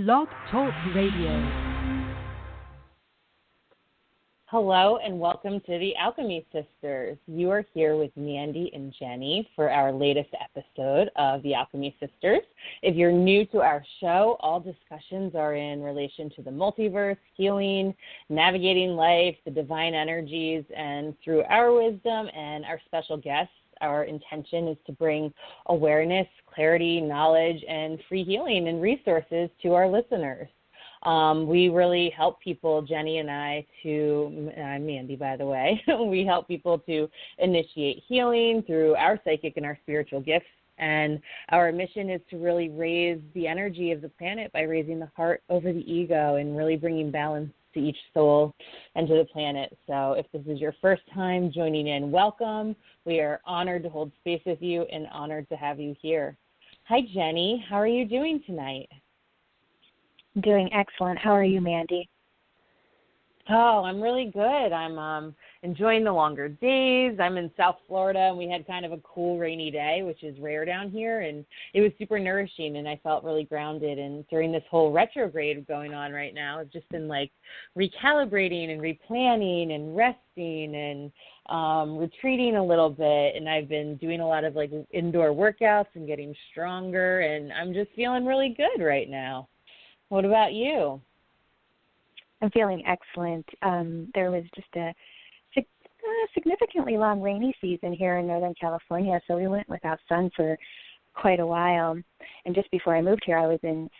Blog Talk Radio. Hello and welcome to the Alchemy Sisters. You are here with Mandee and Jennie for our latest episode of the Alchemy Sisters. If you're new to our show, all discussions are in relation to the multiverse, healing, navigating life, the divine energies, and through our wisdom and our special guests, our intention is to bring awareness, clarity, knowledge, and free healing and resources to our listeners. We really help people, Jennie and I, I'm Mandee, by the way, we help people to initiate healing through our psychic and our spiritual gifts. And our mission is to really raise the energy of the planet by raising the heart over the ego and really bringing balance to each soul and to the planet. So if this is your first time joining in, welcome. We are honored to hold space with you and honored to have you here. Hi, Jennie. How are you doing tonight? Doing excellent. How are you, Mandee? Oh, I'm really good. I'm enjoying the longer days. I'm in South Florida, and we had kind of a cool, rainy day, which is rare down here, and it was super nourishing, and I felt really grounded. And during this whole retrograde going on right now, I've just been, recalibrating and replanning and resting and retreating a little bit, and I've been doing a lot of, indoor workouts and getting stronger, and I'm just feeling really good right now. What about you? I'm feeling excellent. There was just a significantly long rainy season here in Northern California, so we went without sun for quite a while. And just before I moved here, I was in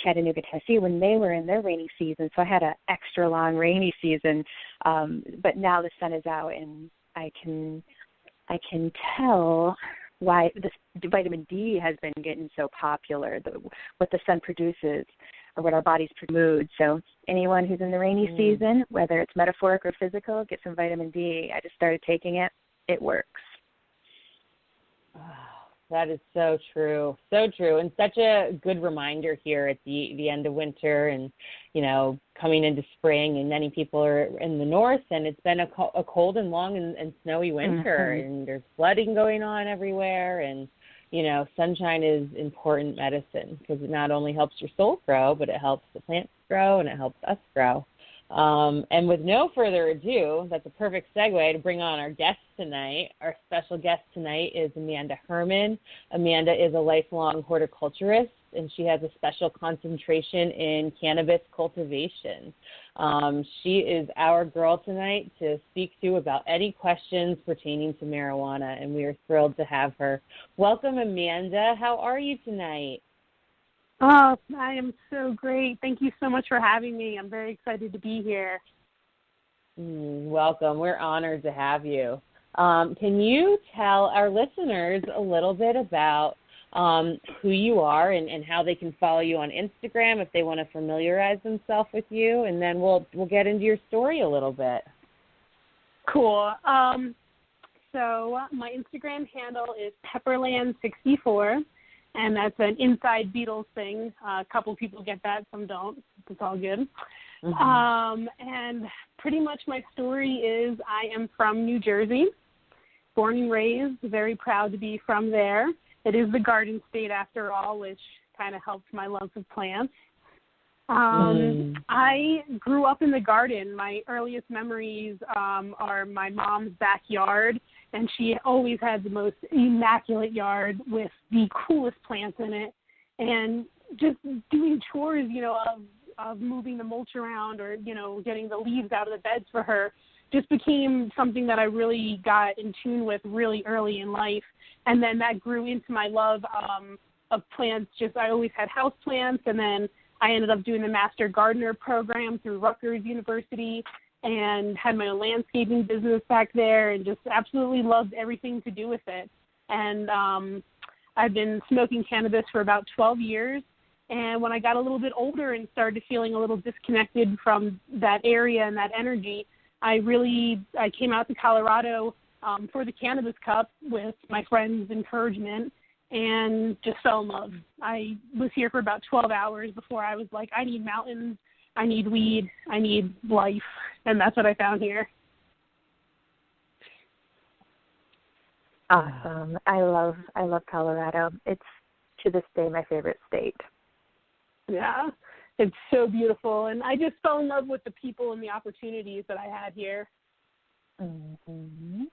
Chattanooga, Tennessee, when they were in their rainy season, so I had an extra long rainy season. But now the sun is out, and I can tell why this vitamin D has been getting so popular, what the sun produces or what our bodies produce. So anyone who's in the rainy season, whether it's metaphoric or physical, get some vitamin D. I just started taking it. It works. Oh, that is so true. So true. And such a good reminder here at the end of winter and, coming into spring. And many people are in the north, and it's been a cold and long and snowy winter. Mm-hmm. And there's flooding going on everywhere. And, sunshine is important medicine because it not only helps your soul grow, but it helps the plants grow and it helps us grow. And with no further ado, that's a perfect segue to bring on our guest tonight. Our special guest tonight is Amanda Herman. Amanda is a lifelong horticulturist, and she has a special concentration in cannabis cultivation. She is our girl tonight to speak to about any questions pertaining to marijuana, and we are thrilled to have her. Welcome, Amanda. How are you tonight? Oh, I am so great. Thank you so much for having me. I'm very excited to be here. Welcome. We're honored to have you. Can you tell our listeners a little bit about who you are and how they can follow you on Instagram if they want to familiarize themselves with you, and then we'll get into your story a little bit. Cool. So my Instagram handle is Pepperland64. And that's an inside Beatles thing. A couple people get that, some don't. It's all good. Mm-hmm. And pretty much my story is I am from New Jersey, born and raised, very proud to be from there. It is the Garden State after all, which kind of helps my love of plants. I grew up in the garden. My earliest memories are my mom's backyard, and she always had the most immaculate yard with the coolest plants in it. And just doing chores, of moving the mulch around or, getting the leaves out of the beds for her just became something that I really got in tune with really early in life. And then that grew into my love of plants. I always had house plants, and then I ended up doing the Master Gardener program through Rutgers University and had my own landscaping business back there and just absolutely loved everything to do with it. And I've been smoking cannabis for about 12 years. And when I got a little bit older and started feeling a little disconnected from that area and that energy, I came out to Colorado for the Cannabis Cup with my friends' encouragement and just fell in love. I was here for about 12 hours before I was like, I need mountains, I need weed, I need life, and that's what I found here. Awesome. I love Colorado. It's to this day my favorite state. Yeah. It's so beautiful, and I just fell in love with the people and the opportunities that I had here. Mm-hmm.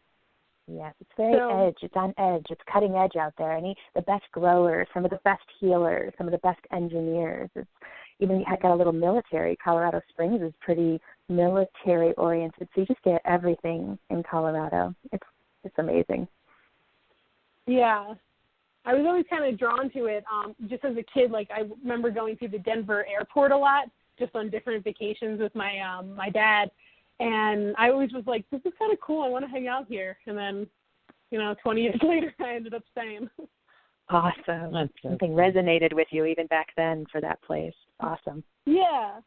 Yes, it's very edge. It's on edge. It's cutting edge out there. The best growers, some of the best healers, some of the best engineers. It's even got a little military. Colorado Springs is pretty military oriented, so you just get everything in Colorado. It's amazing. Yeah. I was always kind of drawn to it just as a kid. Like, I remember going through the Denver airport a lot, just on different vacations with my my dad. And I always was like, this is kind of cool. I want to hang out here. And then, 20 years later, I ended up staying. Awesome. Something resonated with you even back then for that place. Awesome. Yeah.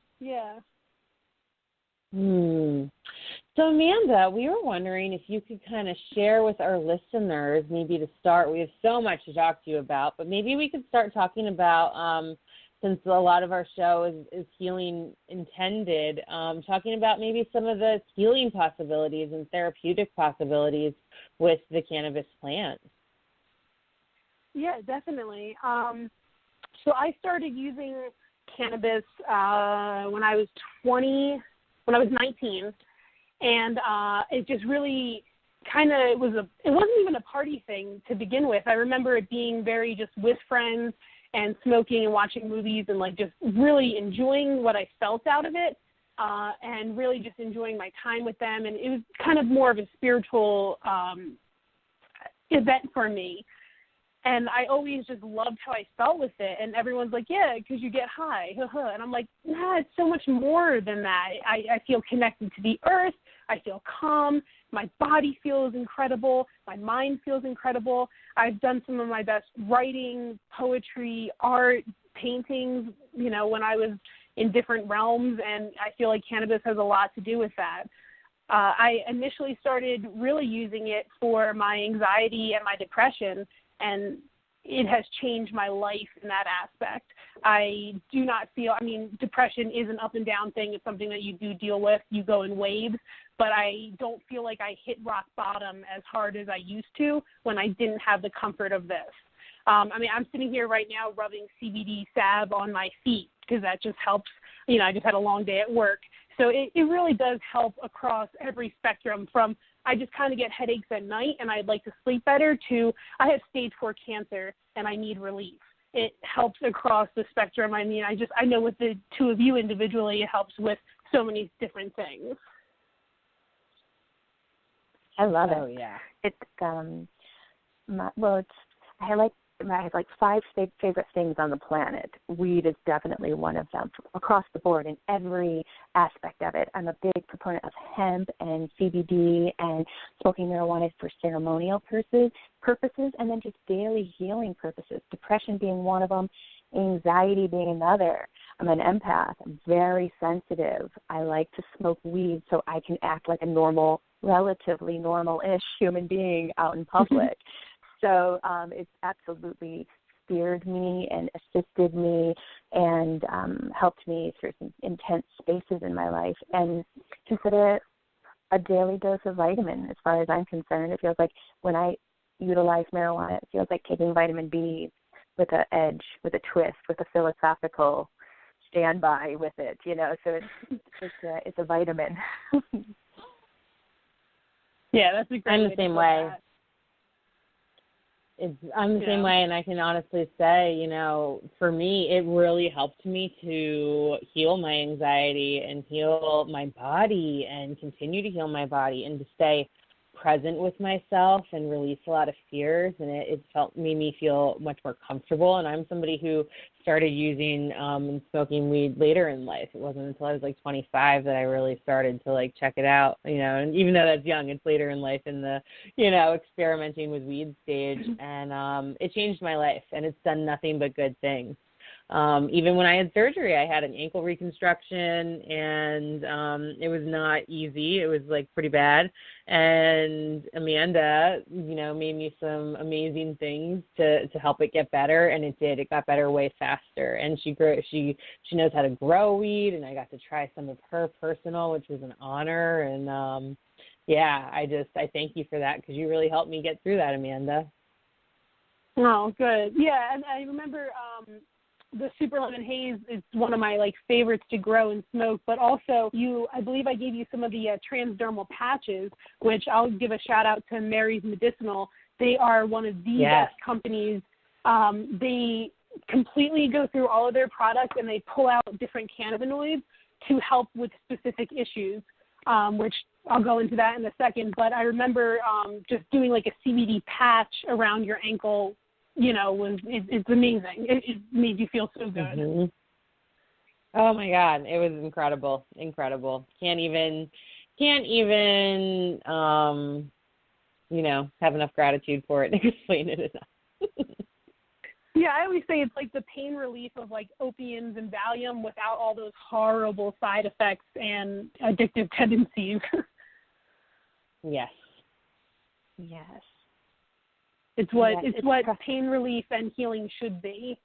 So, Amanda, we were wondering if you could kind of share with our listeners, maybe to start, we have so much to talk to you about, but maybe we could start talking about, since a lot of our show is healing intended, talking about maybe some of the healing possibilities and therapeutic possibilities with the cannabis plant. Yeah, definitely. So I started using cannabis when I was 19, and it just really it wasn't even a party thing to begin with. I remember it being very just with friends and smoking and watching movies and like just really enjoying what I felt out of it, and really just enjoying my time with them. And it was kind of more of a spiritual event for me. And I always just loved how I felt with it. And everyone's like, yeah, because you get high. And I'm like, nah, it's so much more than that. I feel connected to the earth. I feel calm. My body feels incredible. My mind feels incredible. I've done some of my best writing, poetry, art, paintings, when I was in different realms. And I feel like cannabis has a lot to do with that. I initially started really using it for my anxiety and my depression, and it has changed my life in that aspect. I do not feel, depression is an up and down thing. It's something that you do deal with. You go in waves, but I don't feel like I hit rock bottom as hard as I used to when I didn't have the comfort of this. I'm sitting here right now rubbing CBD salve on my feet because that just helps. I just had a long day at work. So it really does help across every spectrum, from I just kind of get headaches at night and I'd like to sleep better to I have stage 4 cancer and I need relief. It helps across the spectrum. I know with the two of you individually, it helps with so many different things. I love it. Oh, yeah. I have like 5 favorite things on the planet. Weed is definitely one of them, across the board in every aspect of it. I'm a big proponent of hemp and CBD and smoking marijuana for ceremonial purposes, and then just daily healing purposes, depression being one of them, anxiety being another. I'm an empath. I'm very sensitive. I like to smoke weed so I can act like a normal, relatively normal-ish human being out in public. So it's absolutely steered me and assisted me and helped me through some intense spaces in my life. And consider it a daily dose of vitamin as far as I'm concerned. It feels like when I utilize marijuana, it feels like taking vitamin B with an edge, with a twist, with a philosophical standby with it, So it's a vitamin. Yeah, that's a great. I'm the same way. I'm the same way, and I can honestly say, for me, it really helped me to heal my anxiety and heal my body and continue to heal my body and to stay present with myself and release a lot of fears, and it made me feel much more comfortable. And I'm somebody who started using and smoking weed later in life. It wasn't until I was like 25 that I really started to check it out, and even though that's young, it's later in life in the, experimenting with weed stage, and it changed my life, and it's done nothing but good things. Even when I had surgery, I had an ankle reconstruction, and it was not easy. It was pretty bad. And Amanda, made me some amazing things to help it get better, and it did. It got better way faster. And she knows how to grow weed, and I got to try some of her personal, which was an honor. And I thank you for that, because you really helped me get through that, Amanda. Oh, good. Yeah, and I remember the Super Lemon Haze is one of my favorites to grow and smoke, but also I believe I gave you some of the transdermal patches, which I'll give a shout out to Mary's Medicinal. They are one of the best companies. They completely go through all of their products and they pull out different cannabinoids to help with specific issues, which I'll go into that in a second. But I remember just doing a CBD patch around your ankle, it's amazing. It made you feel so good. Mm-hmm. Oh my God, it was incredible. Can't even have enough gratitude for it to explain it enough. Yeah, I always say it's like the pain relief of opiums and Valium without all those horrible side effects and addictive tendencies. Yes. It's what pain relief and healing should be.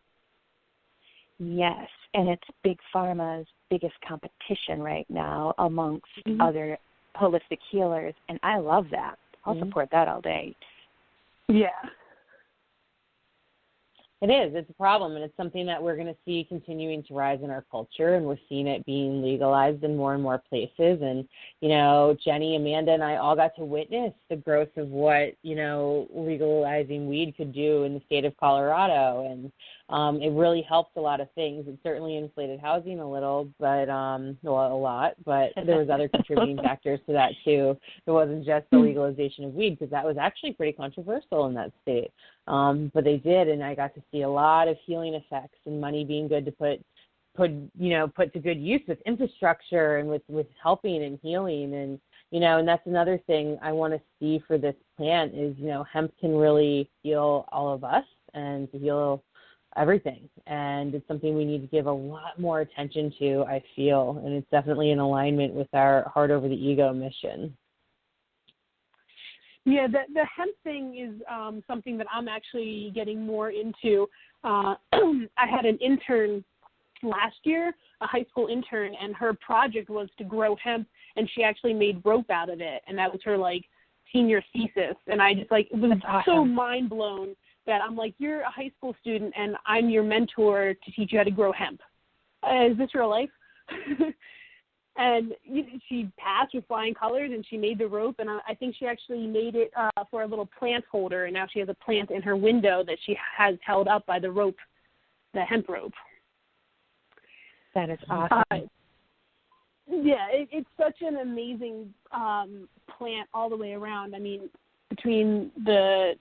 Yes, and it's Big Pharma's biggest competition right now amongst other holistic healers, and I love that. I'll support that all day. Yeah. It is. It's a problem, and it's something that we're going to see continuing to rise in our culture, and we're seeing it being legalized in more and more places. And, Jennie, Amanda, and I all got to witness the growth of what, legalizing weed could do in the state of Colorado. And it really helped a lot of things. It certainly inflated housing a little, but a lot. But there was other contributing factors to that, too. It wasn't just the legalization of weed, because that was actually pretty controversial in that state. But they did, and I got to see a lot of healing effects and money being good to put to good use with infrastructure and with helping and healing. And that's another thing I want to see for this plant is, hemp can really heal all of us and to heal everything. And it's something we need to give a lot more attention to, I feel, and it's definitely in alignment with our Heart Over the Ego mission. Yeah, the hemp thing is something that I'm actually getting more into. I had an intern last year, a high school intern, and her project was to grow hemp, and she actually made rope out of it, and that was her senior thesis. And I just it was so mind blown that I'm you're a high school student, and I'm your mentor to teach you how to grow hemp. Is this real life? And she passed with flying colors, and she made the rope, and I think she actually made it for a little plant holder, and now she has a plant in her window that she has held up by the rope, the hemp rope. That is awesome. Yeah, it's such an amazing plant all the way around. I mean, between the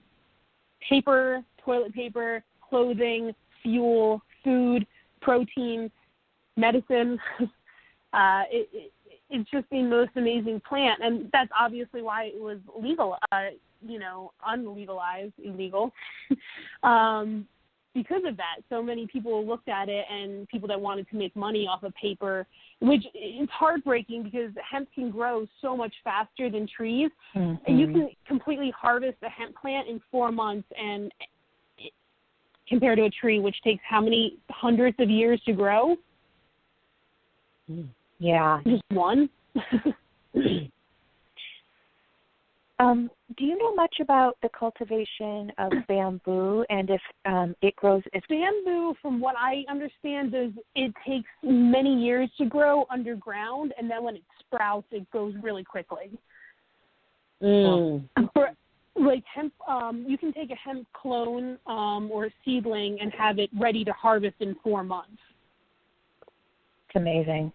paper, toilet paper, clothing, fuel, food, protein, medicine, it's just the most amazing plant, and that's obviously why it was legal, unlegalized, illegal, because of that. So many people looked at it, and people that wanted to make money off of paper, which is heartbreaking because hemp can grow so much faster than trees. And you can completely harvest a hemp plant in 4 months, and compared to a tree, which takes how many hundreds of years to grow? Yeah. Just one? Do you know much about the cultivation of bamboo and if it grows? Bamboo, from what I understand, it takes many years to grow underground, and then when it sprouts, it goes really quickly. Hemp, you can take a hemp clone or a seedling and have it ready to harvest in 4 months. It's amazing.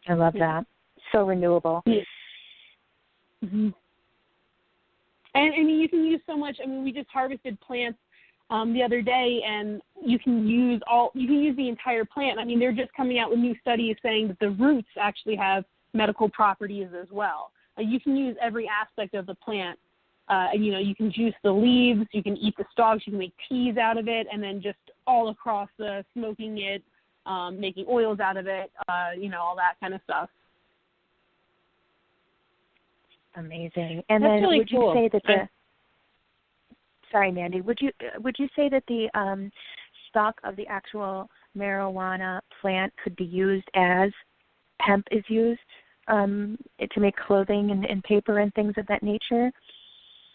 I love that. So renewable. Yeah. Mm-hmm. And I mean, you can use so much. I mean, we just harvested plants the other day, and you can use the entire plant. I mean, they're just coming out with new studies saying that the roots actually have medical properties as well. You can use every aspect of the plant. You can juice the leaves, you can eat the stalks, you can make teas out of it, and then just all across the smoking it, making oils out of it, all that kind of stuff. Amazing. And That's then really would you cool. say that sorry, Mandee, would you say that the stalk of the actual marijuana plant could be used as hemp is used to make clothing and paper and things of that nature?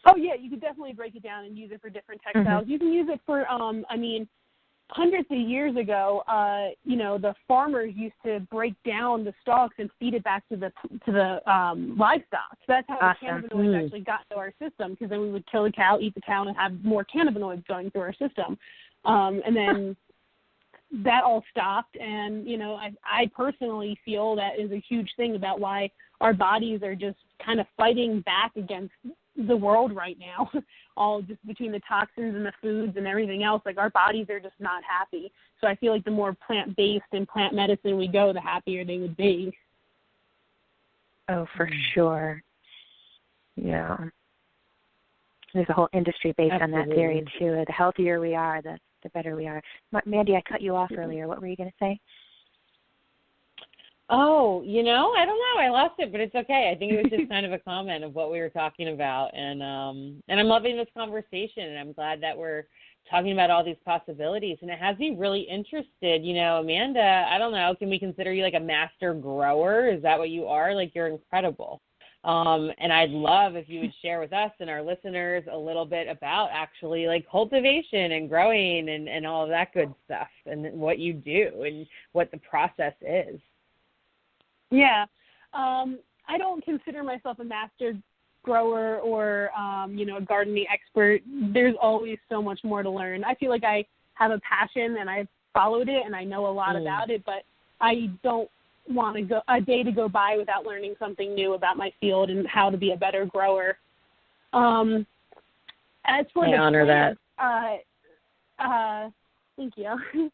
Oh, yeah, you could definitely break it down and use it for different textiles. You can use it for, hundreds of years ago, the farmers used to break down the stalks and feed it back to the livestock. So that's how Awesome. the cannabinoids actually got into our system, because then we would kill a cow, eat the cow, and have more cannabinoids going through our system. And then that all stopped. And, I personally feel that is a huge thing about why our bodies are just kind of fighting back against the world right now, all just between the toxins and the foods and everything else. Like, our bodies are just not happy. So I feel like the more plant-based and plant medicine we go, the happier they would be. Oh, for sure. Yeah. There's a whole industry based on that theory, too. The healthier we are, the better we are. Mandee, I cut you off earlier. What were you going to say? Oh, I don't know. I lost it, but it's okay. I think it was just kind of a comment of what we were talking about. And I'm loving this conversation, and I'm glad that we're talking about all these possibilities. And it has me really interested. Amanda, I don't know, can we consider you like a master grower? Is that what you are? Like, you're incredible. And I'd love if you would share with us and our listeners a little bit about actually like cultivation and growing and all of that good stuff, and what you do and what the process is. Yeah. I don't consider myself a master grower or, a gardening expert. There's always so much more to learn. I feel like I have a passion and I've followed it and I know a lot about it, but I don't want a day to go by without learning something new about my field and how to be a better grower. As for I honor plants, that. Thank you.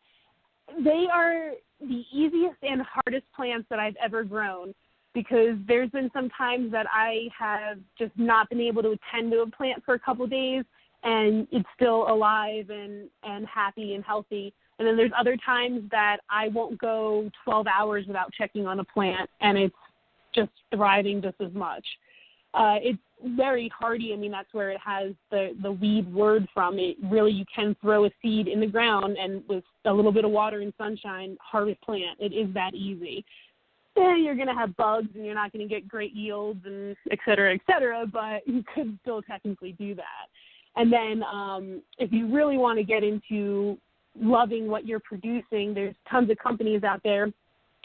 They are the easiest and hardest plants that I've ever grown, because there's been some times that I have just not been able to attend to a plant for a couple of days and it's still alive and happy and healthy. And then there's other times that I won't go 12 hours without checking on a plant and it's just thriving just as much. It's very hardy. I mean, that's where it has the weed word from. It really, you can throw a seed in the ground and with a little bit of water and sunshine, harvest plant. It is that easy. Yeah, you're going to have bugs and you're not going to get great yields and et cetera, but you could still technically do that. And then if you really want to get into loving what you're producing, there's tons of companies out there.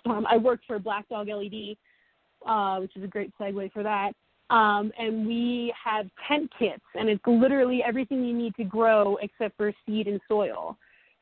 I worked for Black Dog LED, which is a great segue for that. And we have tent kits, and it's literally everything you need to grow except for seed and soil.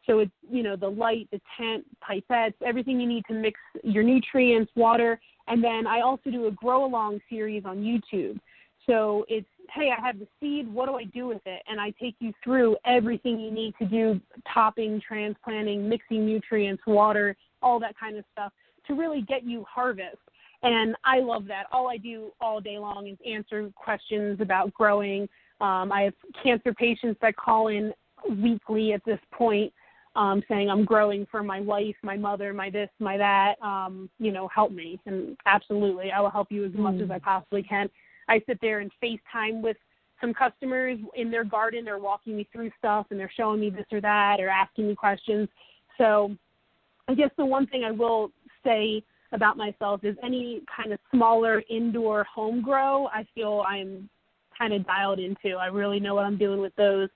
So it's, the light, the tent, pipettes, everything you need to mix your nutrients, water. And then I also do a grow-along series on YouTube. So it's, hey, I have the seed, what do I do with it? And I take you through everything you need to do, topping, transplanting, mixing nutrients, water, all that kind of stuff to really get you harvest. And I love that. All I do all day long is answer questions about growing. I have cancer patients that call in weekly at this point, saying I'm growing for my wife, my mother, my this, my that, help me. And absolutely, I will help you as much as I possibly can. I sit there and FaceTime with some customers in their garden. They're walking me through stuff and they're showing me this or that or asking me questions. So I guess the one thing I will say about myself is any kind of smaller indoor home grow, I feel I'm kind of dialed into. I really know what I'm doing with those.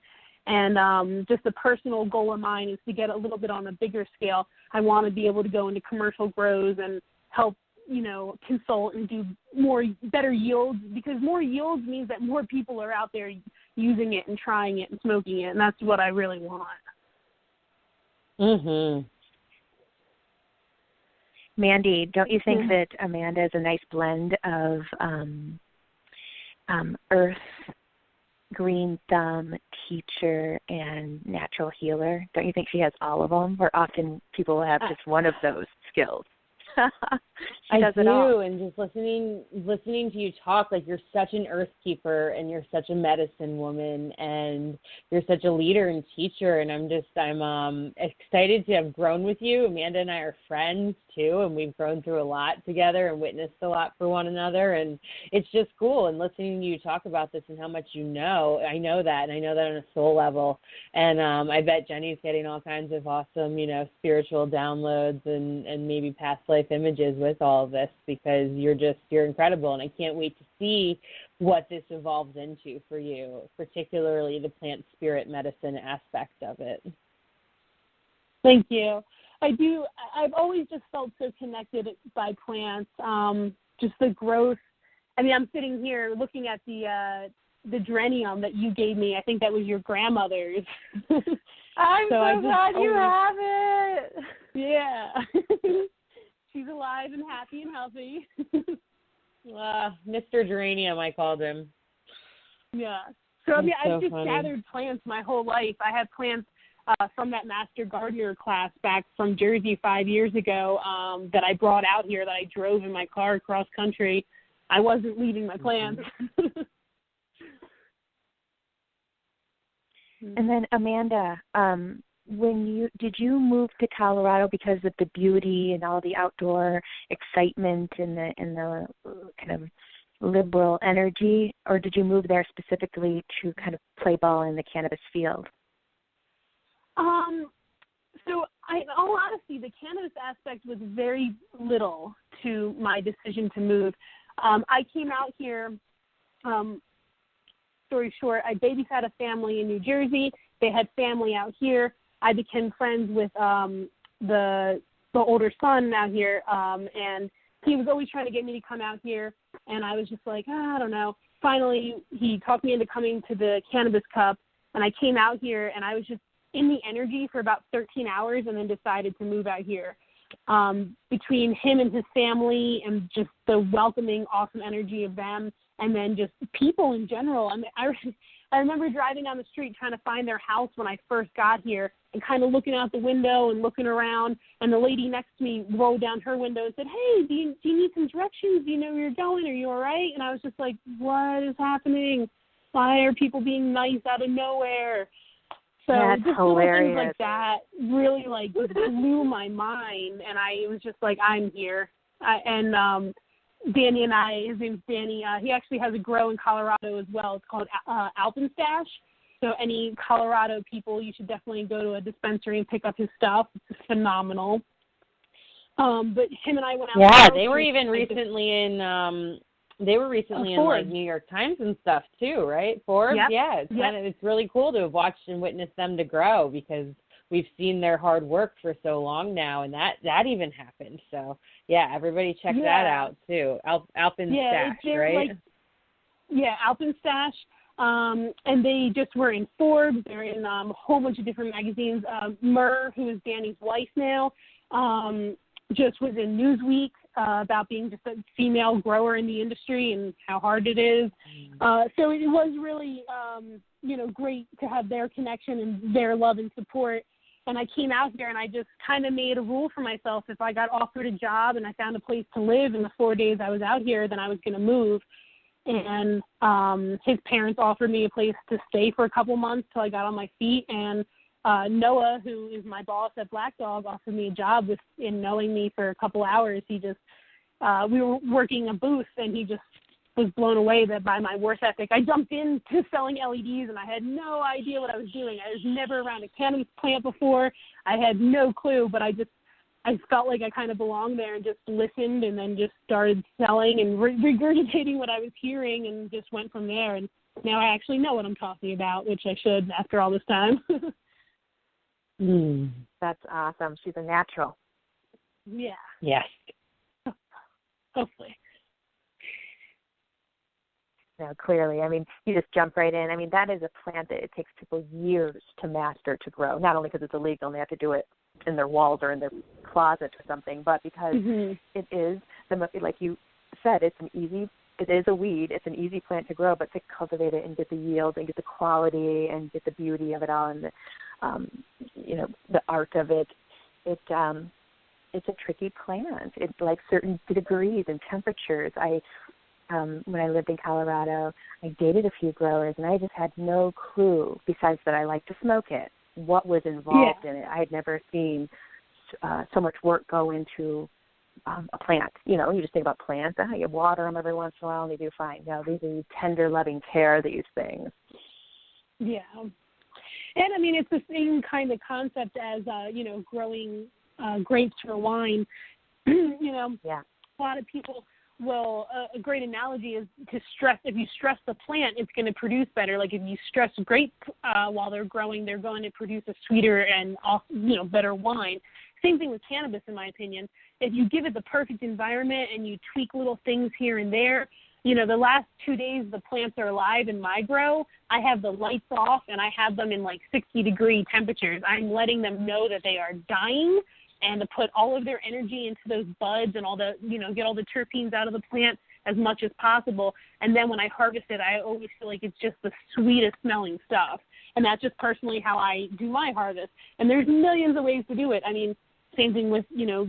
And just a personal goal of mine is to get a little bit on a bigger scale. I want to be able to go into commercial grows and help, consult and do better yields, because more yields means that more people are out there using it and trying it and smoking it. And that's what I really want. Mhm. Mandee, don't you think that Amanda is a nice blend of earth, green thumb, teacher, and natural healer? Don't you think she has all of them? Where often people will have just one of those skills. She does it all. And just listening to you talk, like, you're such an earth keeper and you're such a medicine woman and you're such a leader and teacher, and I'm excited to have grown with you. Amanda and I are friends too, and we've grown through a lot together and witnessed a lot for one another, and it's just cool. And listening to you talk about this and how much I know that, and I know that on a soul level, and I bet Jennie's getting all kinds of awesome, spiritual downloads and maybe past life images with all of this, because you're incredible, and I can't wait to see what this evolves into for you, particularly the plant spirit medicine aspect of it. Thank you. I do. I've always just felt so connected by plants. Just the growth. I mean, I'm sitting here looking at the geranium that you gave me. I think that was your grandmother's. I'm so glad you have it. Yeah. She's alive and happy and healthy. Mr. Geranium, I called him. Yeah. So, I mean, That's I've just funny. gathered plants my whole life. I had plants from that Master Gardener class back from Jersey 5 years ago that I brought out here, that I drove in my car across country. I wasn't leaving my plants. And then, Amanda, did you move to Colorado because of the beauty and all the outdoor excitement and the kind of liberal energy, or did you move there specifically to kind of play ball in the cannabis field? So, in all honesty, the cannabis aspect was very little to my decision to move. I came out here, story short, I babysat a family in New Jersey. They had family out here. I became friends with the older son out here, and he was always trying to get me to come out here, and I was just like, I don't know. Finally, he talked me into coming to the Cannabis Cup, and I came out here, and I was just in the energy for about 13 hours and then decided to move out here. Between him and his family and just the welcoming, awesome energy of them, and then just people in general. I mean, I remember driving down the street trying to find their house when I first got here and kind of looking out the window and looking around, and the lady next to me rolled down her window and said, hey, do you need some directions? Do you know where you're going? Are you all right? And I was just like, what is happening? Why are people being nice out of nowhere? So That's just hilarious. little things like that really like blew my mind, and I was just like, I'm here. Danny and I, his name's Danny, he actually has a grow in Colorado as well. It's called Alpenstash. So any Colorado people, you should definitely go to a dispensary and pick up his stuff. It's phenomenal. But him and I went out. Yeah, they were even recently in like New York Times and stuff too, right? Forbes. Yep. Yeah, it's really cool to have watched and witnessed them to grow, because we've seen their hard work for so long now, and that even happened. So yeah, everybody check that out too. Alpenstash, right? Alpenstash. And they just were in Forbes. They're in a whole bunch of different magazines. Myrrh, who is Danny's wife now, just was in Newsweek about being just a female grower in the industry and how hard it is. So it was really, great to have their connection and their love and support. And I came out here and I just kind of made a rule for myself. If I got offered a job and I found a place to live in the 4 days I was out here, then I was going to move. And his parents offered me a place to stay for a couple months till I got on my feet. And Noah, who is my boss at Black Dog, offered me a job in knowing me for a couple hours. He just, we were working a booth, and he just was blown away by my work ethic. I jumped into selling LEDs, and I had no idea what I was doing. I was never around a cannabis plant before. I had no clue, but I felt like I kind of belonged there and just listened, and then just started selling and regurgitating what I was hearing, and just went from there. And now I actually know what I'm talking about, which I should after all this time. That's awesome. She's a natural. Yeah. Yes. Hopefully. No, clearly. I mean, you just jump right in. I mean, that is a plant that it takes people years to master, to grow, not only because it's illegal and they have to do it in their walls or in their closet or something, but because it is, like you said, it is a weed. It's an easy plant to grow, but to cultivate it and get the yield and get the quality and get the beauty of it all and the art of it, it's a tricky plant. It's like certain degrees and temperatures. When I lived in Colorado, I dated a few growers, and I just had no clue, besides that I like to smoke it, what was involved in it. I had never seen so much work go into a plant. You just think about plants. You water them every once in a while, and they do fine. No, these are tender, loving care, these things. Yeah. And, I mean, it's the same kind of concept as, growing grapes for wine. A lot of people will, a great analogy is to stress. If you stress the plant, it's going to produce better. Like if you stress grapes while they're growing, they're going to produce a sweeter and better wine. Same thing with cannabis, in my opinion. If you give it the perfect environment and you tweak little things here and there, the last 2 days the plants are alive in my grow, I have the lights off and I have them in like 60-degree temperatures. I'm letting them know that they are dying, and to put all of their energy into those buds and all the, get all the terpenes out of the plant as much as possible. And then when I harvest it, I always feel like it's just the sweetest smelling stuff. And that's just personally how I do my harvest. And there's millions of ways to do it. I mean, same thing with, with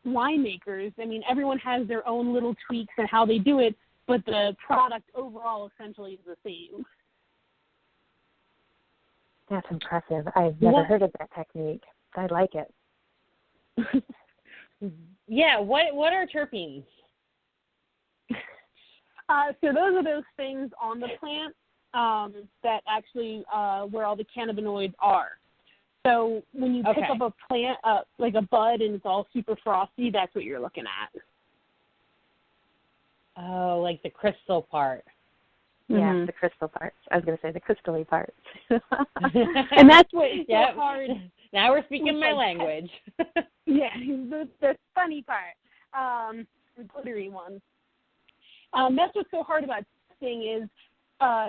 winemakers. I mean, everyone has their own little tweaks and how they do it, but the product overall essentially is the same. That's impressive. I've never heard of that technique. I like it. Yeah, what are terpenes? So those are those things on the plant that actually where all the cannabinoids are. So when you pick up a plant, like a bud, and it's all super frosty, that's what you're looking at. Oh, like the crystal part. Yeah, the crystal parts. I was going to say the crystally parts. And that's what is so hard. Now we're speaking my language. Yeah, the funny part, the glittery one. That's what's so hard about testing is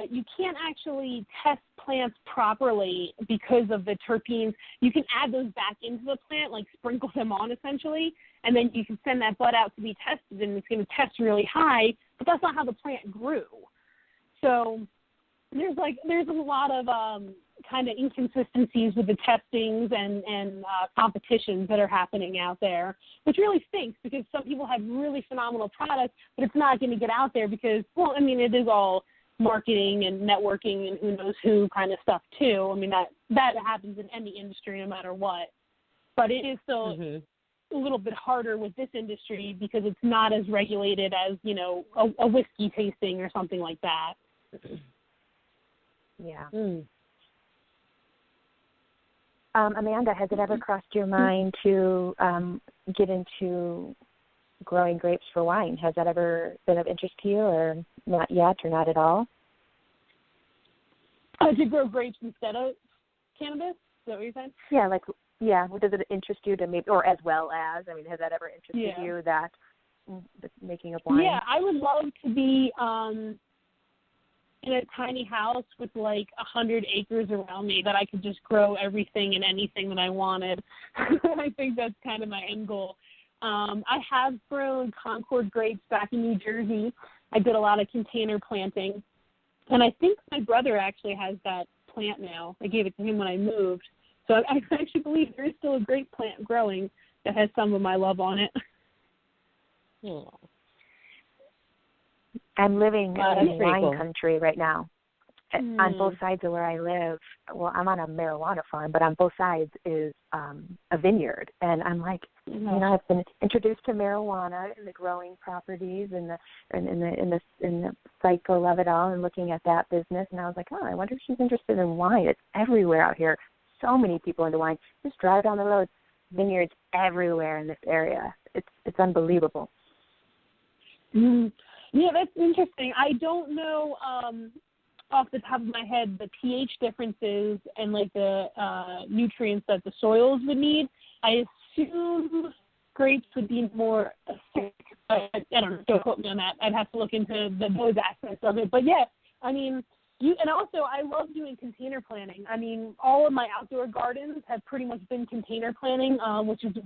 you can't actually test plants properly because of the terpenes. You can add those back into the plant, like sprinkle them on essentially, and then you can send that bud out to be tested, and it's going to test really high, but that's not how the plant grew. So there's a lot of kind of inconsistencies with the testings and competitions that are happening out there, which really stinks because some people have really phenomenal products, but it's not going to get out there because, well, I mean, it is all marketing and networking and who knows who kind of stuff too. I mean, that happens in any industry no matter what. But it is still a little bit harder with this industry because it's not as regulated as, a whiskey tasting or something like that. Yeah. Amanda, has it ever crossed your mind to get into growing grapes for wine? Has that ever been of interest to you, or not yet, or not at all? To grow grapes instead of cannabis? Is that what you're saying? Yeah, does it interest you to maybe, or as well as, I mean, has that ever interested you, that making of wine? Yeah, I would love to be in a tiny house with like 100 acres around me that I could just grow everything and anything that I wanted. I think that's kind of my end goal. I have grown Concord grapes back in New Jersey. I did a lot of container planting. And I think my brother actually has that plant now. I gave it to him when I moved. So I actually believe there is still a grape plant growing that has some of my love on it. Oh. I'm living in wine cool. country right now. On both sides of where I live, well, I'm on a marijuana farm, but on both sides is a vineyard. And I'm like, I've been introduced to marijuana and the growing properties and the cycle of it all, and looking at that business. And I was like, I wonder if she's interested in wine. It's everywhere out here. So many people into wine. Just drive down the road, vineyards everywhere in this area. It's unbelievable. Yeah, that's interesting. I don't know off the top of my head the pH differences and like the nutrients that the soils would need. I assume grapes would be more acidic, but I don't know. Don't quote me on that. I'd have to look into those aspects of it. But yeah, I mean, and also I love doing container planting. I mean, all of my outdoor gardens have pretty much been container planting, which is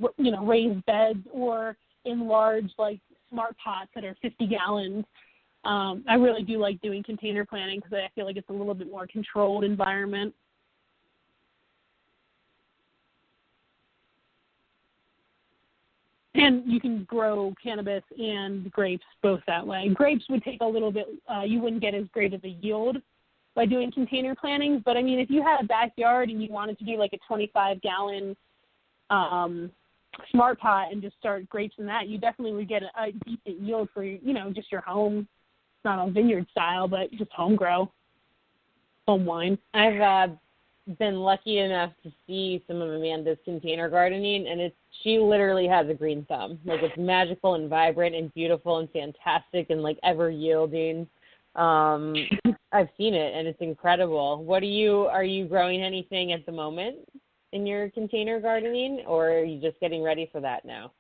raised beds or in large like smart pots that are 50 gallons. I really do like doing container planting because I feel like it's a little bit more controlled environment. And you can grow cannabis and grapes both that way. Grapes would take a little bit, you wouldn't get as great of a yield by doing container plantings. But, I mean, if you had a backyard and you wanted to do like a 25-gallon smart pot and just start grapes in that, you definitely would get a decent yield for, just your home. Not on vineyard style, but just home grow, home wine. I've been lucky enough to see some of Amanda's container gardening, and she literally has a green thumb. Like, it's magical and vibrant and beautiful and fantastic and, like, ever yielding. I've seen it, and it's incredible. Are you growing anything at the moment in your container gardening, or are you just getting ready for that now?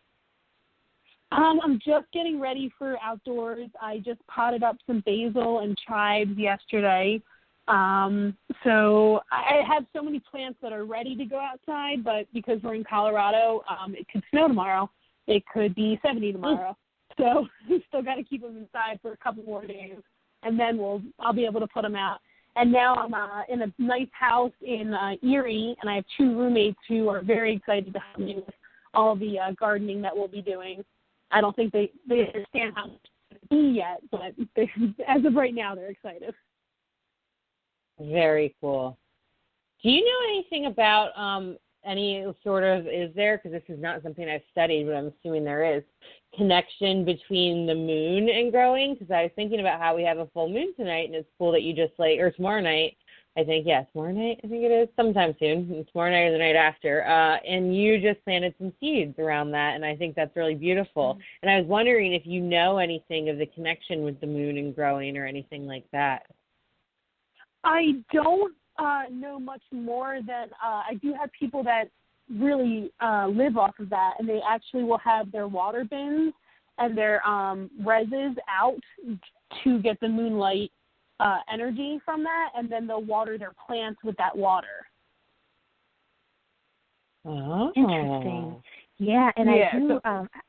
I'm just getting ready for outdoors. I just potted up some basil and chives yesterday. So I have so many plants that are ready to go outside, but because we're in Colorado, it could snow tomorrow. It could be 70 tomorrow. So we still got to keep them inside for a couple more days, and then I'll be able to put them out. And now I'm in a nice house in Erie, and I have 2 roommates who are very excited to help me with all the gardening that we'll be doing. I don't think they understand how much it's be yet, but as of right now, they're excited. Very cool. Do you know anything about any sort of, is there, because this is not something I've studied, but I'm assuming there is, connection between the moon and growing? Because I was thinking about how we have a full moon tonight, and it's cool that you just or tomorrow night, I think, tomorrow night, I think it is, sometime soon, tomorrow night or the night after, and you just planted some seeds around that, and I think that's really beautiful. And I was wondering if you know anything of the connection with the moon and growing or anything like that. I don't know much more than I do have people that really live off of that, and they actually will have their water bins and their reses out to get the moonlight energy from that, and then they'll water their plants with that water. Oh. Interesting. Yeah, and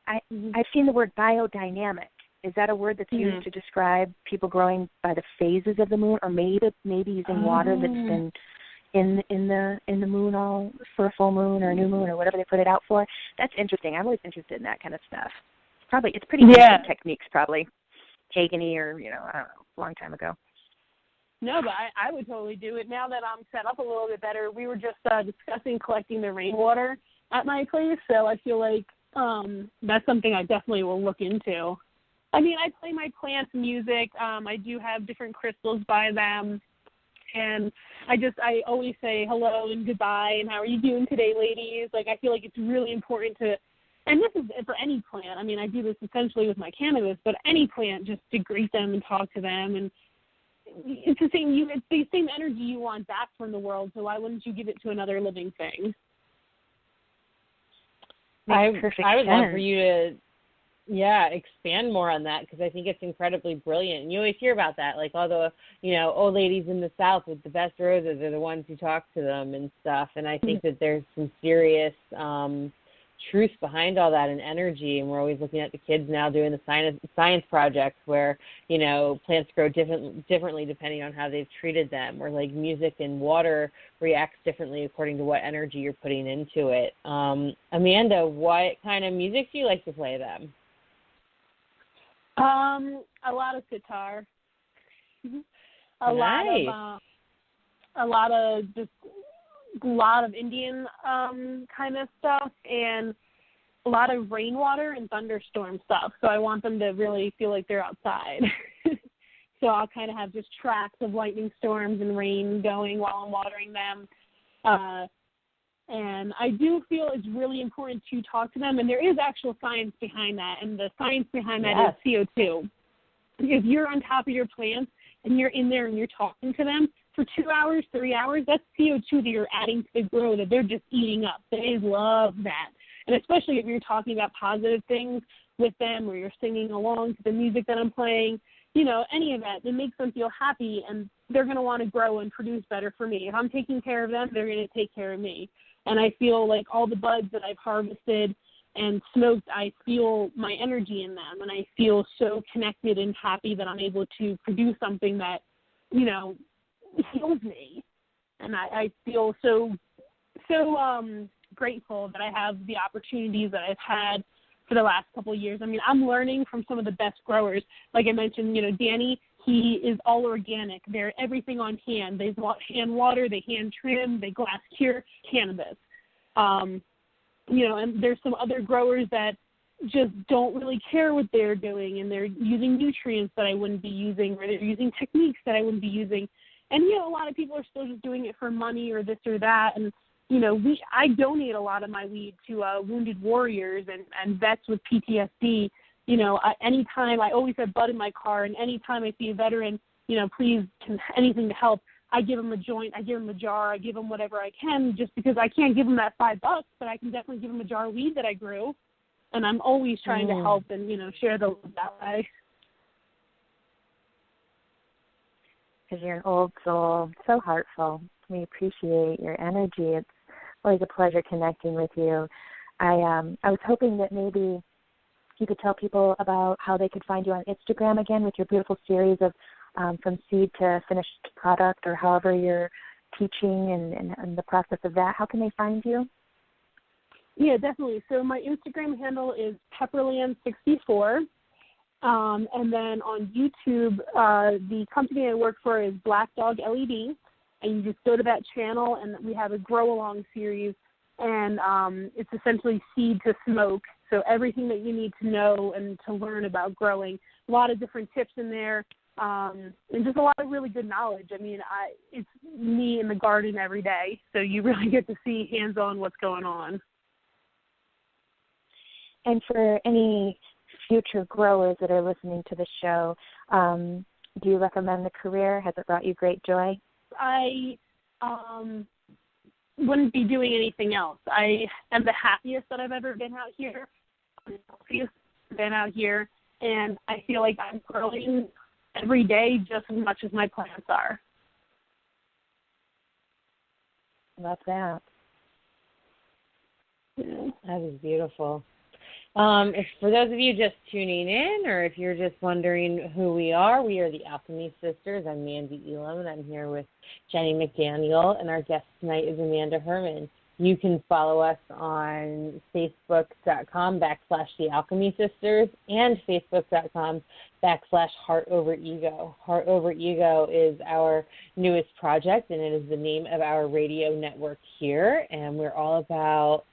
I've seen the word biodynamic. Is that a word that's used to describe people growing by the phases of the moon, or maybe using water that's been in the moon all for a full moon or a new moon or whatever they put it out for? That's interesting. I'm always interested in that kind of stuff. It's pretty ancient techniques, probably pagan-y, or I don't know, a long time ago. No, but I would totally do it now that I'm set up a little bit better. We were just discussing collecting the rainwater at my place, so I feel like that's something I definitely will look into. I mean, I play my plants music. I do have different crystals by them, and I always say hello and goodbye and how are you doing today, ladies? Like, I feel like it's really important to, and this is for any plant. I mean, I do this essentially with my cannabis, but any plant, just to greet them and talk to them, and it's the same energy you want back from the world, so why wouldn't you give it to another living thing? I would love for you to expand more on that, because I think it's incredibly brilliant. And you always hear about that, like all the, old ladies in the South with the best roses are the ones who talk to them and stuff. And I think that there's some serious truth behind all that and energy. And we're always looking at the kids now doing the science projects where, plants grow differently depending on how they've treated them, or like music and water reacts differently according to what energy you're putting into it. Amanda, what kind of music do you like to play them? A lot of guitar. A lot of Indian kind of stuff, and a lot of rainwater and thunderstorm stuff. So I want them to really feel like they're outside. So I'll kind of have just tracks of lightning storms and rain going while I'm watering them. And I do feel it's really important to talk to them, and there is actual science behind that, and the science behind that is CO2. If you're on top of your plants and you're in there and you're talking to them for 2 hours, 3 hours, that's CO2 that you're adding to the grow that they're just eating up. They love that. And especially if you're talking about positive things with them, or you're singing along to the music that I'm playing, any of that makes them feel happy, and they're going to want to grow and produce better for me. If I'm taking care of them, they're going to take care of me. And I feel like all the buds that I've harvested and smoked, I feel my energy in them, and I feel so connected and happy that I'm able to produce something that, heals me. And I feel so grateful that I have the opportunities that I've had for the last couple of years. I mean, I'm learning from some of the best growers. Like I mentioned, Danny, he is all organic. They're everything on hand. They hand water, they hand trim, they glass cure cannabis. And there's some other growers that just don't really care what they're doing, and they're using nutrients that I wouldn't be using, or they're using techniques that I wouldn't be using. And, a lot of people are still just doing it for money or this or that. And, I donate a lot of my weed to wounded warriors and vets with PTSD. Anytime, I always have bud in my car, and anytime I see a veteran, please, anything to help, I give them a joint, I give them a jar, I give them whatever I can, just because I can't give them that $5, but I can definitely give them a jar of weed that I grew. And I'm always trying to help and, share the love that way. Because you're an old soul, so heartful. We appreciate your energy. It's always a pleasure connecting with you. I was hoping that maybe you could tell people about how they could find you on Instagram again with your beautiful series of from seed to finished product, or however you're teaching and the process of that. How can they find you? Yeah, definitely. So my Instagram handle is Pepperland64. And then on YouTube, the company I work for is Black Dog LED. And you just go to that channel, and we have a Grow Along series. And it's essentially seed to smoke. So everything that you need to know and to learn about growing. A lot of different tips in there. And just a lot of really good knowledge. I mean, it's me in the garden every day. So you really get to see hands-on what's going on. And for any future growers that are listening to the show, do you recommend the career? Has it brought you great joy? I wouldn't be doing anything else. I am the happiest that I've ever been out here. I'm the healthiest I've been out here, and I feel like I'm growing every day just as much as my plants are. Love that. Yeah, that is beautiful. If for those of you just tuning in, or if you're just wondering who we are the Alchemy Sisters. I'm Mandee, Elam, and I'm here with Jennie McDaniel, and our guest tonight is Amanda Herman. You can follow us on Facebook.com/The Alchemy Sisters and Facebook.com/Heart Over Ego. Heart Over Ego is our newest project, and it is the name of our radio network here, and we're all about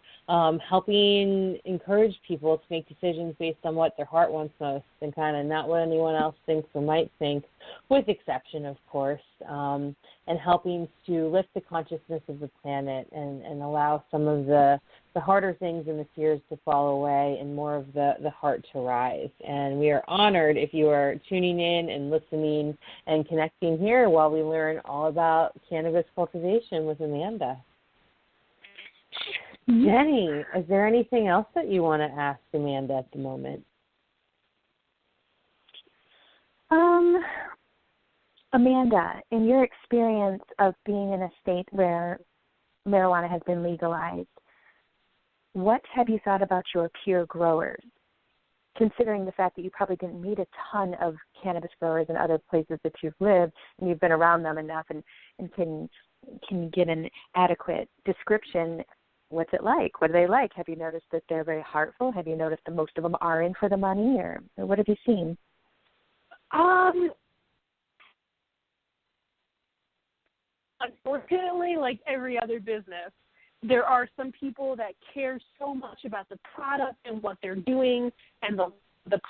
helping encourage people to make decisions based on what their heart wants most and kind of not what anyone else thinks or might think, with exception, of course, and helping to lift the consciousness of the planet and allow some of the harder things and the fears to fall away and more of the heart to rise. And we are honored if you are tuning in and listening and connecting here while we learn all about cannabis cultivation with Amanda. Jennie, is there anything else that you want to ask Amanda at the moment? Amanda, in your experience of being in a state where marijuana has been legalized, what have you thought about your peer growers, considering the fact that you probably didn't meet a ton of cannabis growers in other places that you've lived, and you've been around them enough and can get an adequate description? What's it like? What do they like? Have you noticed that they're very heartful? Have you noticed that most of them are in for the money, or what have you seen? Unfortunately, like every other business, there are some people that care so much about the product and what they're doing and the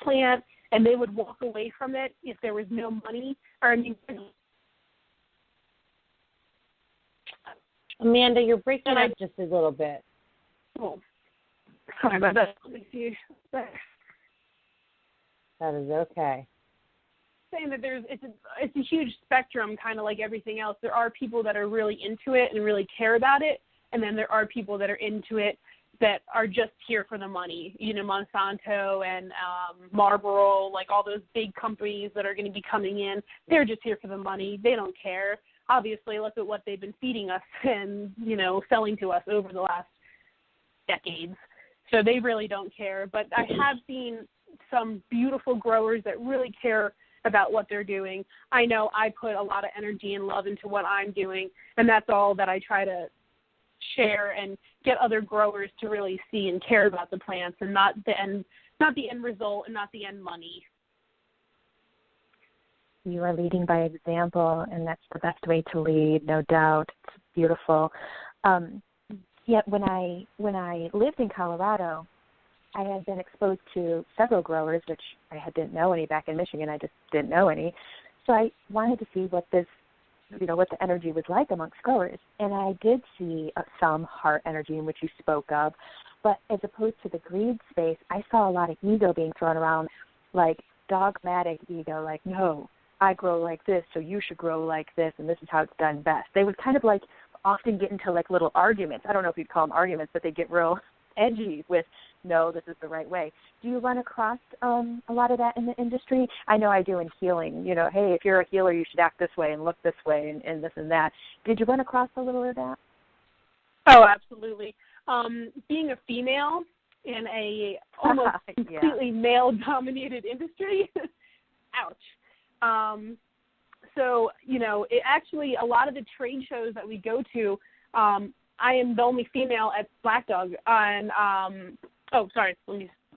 plant, and they would walk away from it if there was no money. Amanda, you're breaking up just a little bit. Oh, sorry about that. Let me see. That is okay. Saying that it's a huge spectrum, kind of like everything else. There are people that are really into it and really care about it, and then there are people that are into it that are just here for the money. Monsanto and Marlboro, like all those big companies that are going to be coming in, they're just here for the money. They don't care. Obviously, look at what they've been feeding us and, selling to us over the last decades. So they really don't care. But I have seen some beautiful growers that really care about what they're doing. I know I put a lot of energy and love into what I'm doing, and that's all that I try to share and get other growers to really see and care about the plants and not the end result and not the end money. You are leading by example, and that's the best way to lead, no doubt. It's beautiful. Yet when I lived in Colorado, I had been exposed to several growers, which I didn't know any back in Michigan. I just didn't know any. So I wanted to see what this what the energy was like amongst growers. And I did see some heart energy in which you spoke of, but as opposed to the greed space, I saw a lot of ego being thrown around, like dogmatic ego, like, no, I grow like this, so you should grow like this, and this is how it's done best. They would kind of like often get into like little arguments. I don't know if you'd call them arguments, but they get real edgy with, no, this is the right way. Do you run across a lot of that in the industry? I know I do in healing. Hey, if you're a healer, you should act this way and look this way and this and that. Did you run across a little of that? Oh, absolutely. Being a female in a almost completely male-dominated industry, ouch. So, it actually, a lot of the trade shows that we go to, I am the only female at Black Dog.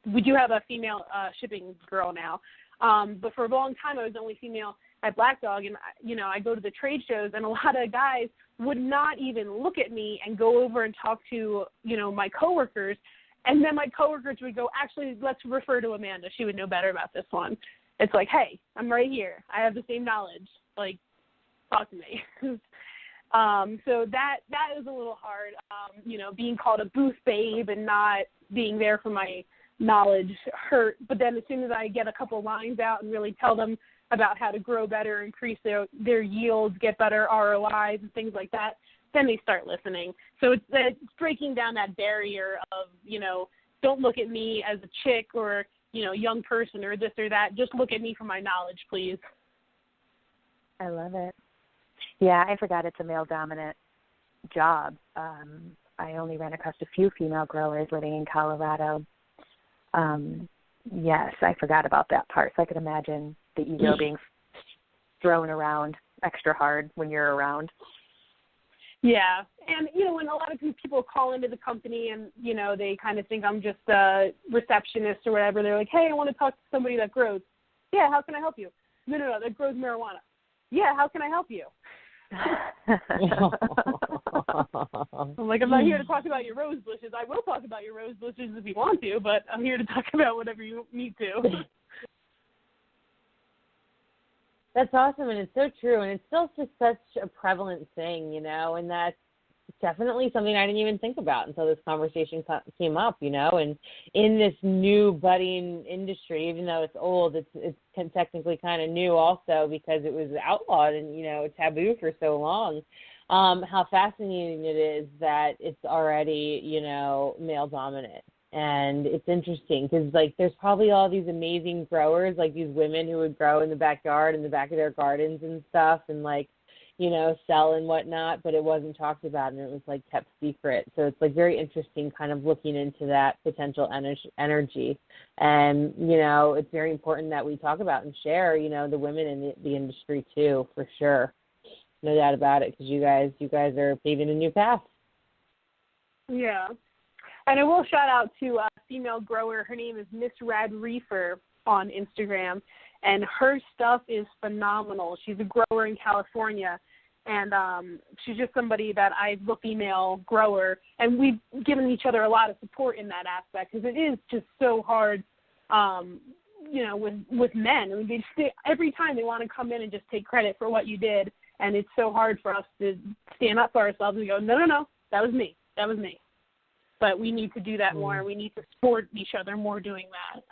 We do have a female shipping girl now. But for a long time, I was the only female at Black Dog. And, I go to the trade shows, and a lot of guys would not even look at me and go over and talk to, my coworkers. And then my coworkers would go, actually, let's refer to Amanda. She would know better about this one. It's like, hey, I'm right here. I have the same knowledge. Like, talk to me. So that is a little hard, being called a booth babe and not being there for my knowledge hurt. But then as soon as I get a couple lines out and really tell them about how to grow better, increase their yields, get better ROIs and things like that, then they start listening. So it's breaking down that barrier of, don't look at me as a chick or, young person or this or that. Just look at me for my knowledge, please. I love it. Yeah, I forgot it's a male-dominant job. I only ran across a few female growers living in Colorado. Yes, I forgot about that part. So I could imagine the ego being thrown around extra hard when you're around. Yeah, and, when a lot of people call into the company and, they kind of think I'm just a receptionist or whatever, they're like, hey, I want to talk to somebody that grows. Yeah, how can I help you? No, that grows marijuana. Yeah, how can I help you? I'm like, I'm not here to talk about your rose bushes. I will talk about your rose bushes if you want to, but I'm here to talk about whatever you need to. That's awesome, and it's so true, and it's still just such a prevalent thing, and that's definitely something I didn't even think about until this conversation came up, and in this new budding industry, even though it's old, it's technically kind of new also because it was outlawed and, taboo for so long. How fascinating it is that it's already, male dominant. And it's interesting because, there's probably all these amazing growers, these women who would grow in the backyard, in the back of their gardens and stuff and, sell and whatnot, but it wasn't talked about and it was, kept secret. So it's, very interesting kind of looking into that potential energy. And, it's very important that we talk about and share, the women in the industry too, for sure. No doubt about it, because you guys are paving a new path. Yeah. And I will shout out to a female grower. Her name is Miss Rad Reefer on Instagram, and her stuff is phenomenal. She's a grower in California, and she's just somebody that I'm a female grower, and we've given each other a lot of support in that aspect because it is just so hard, with men. I mean, every time they want to come in and just take credit for what you did, and it's so hard for us to stand up for ourselves and go, no, that was me. But we need to do that more. We need to support each other more doing that.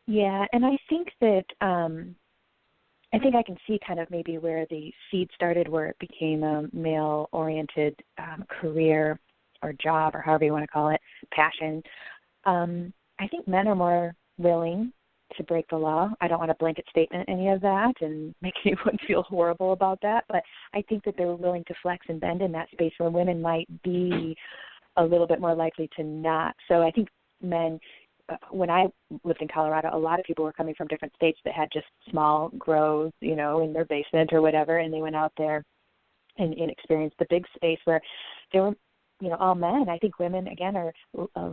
Yeah, and I think that I can see kind of maybe where the seed started, where it became a male-oriented career or job or however you want to call it, passion. I think men are more willing to break the law. I don't want to blanket statement any of that and make anyone feel horrible about that, but I think that they're willing to flex and bend in that space where women might be a little bit more likely to not. So I think men, when I lived in Colorado, a lot of people were coming from different states that had just small grows, in their basement or whatever, and they went out there and experienced the big space where there were all men. I think women, again, are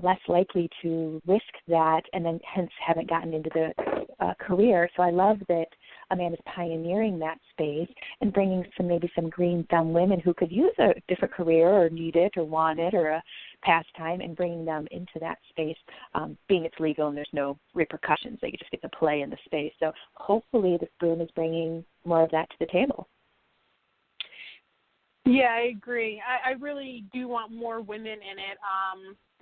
less likely to risk that and then hence haven't gotten into the career. So I love that Amanda's pioneering that space and bringing some green thumb women who could use a different career or need it or want it or pastime and bringing them into that space, being it's legal and there's no repercussions. They just get to play in the space. So hopefully this boom is bringing more of that to the table. Yeah, I agree. I really do want more women in it,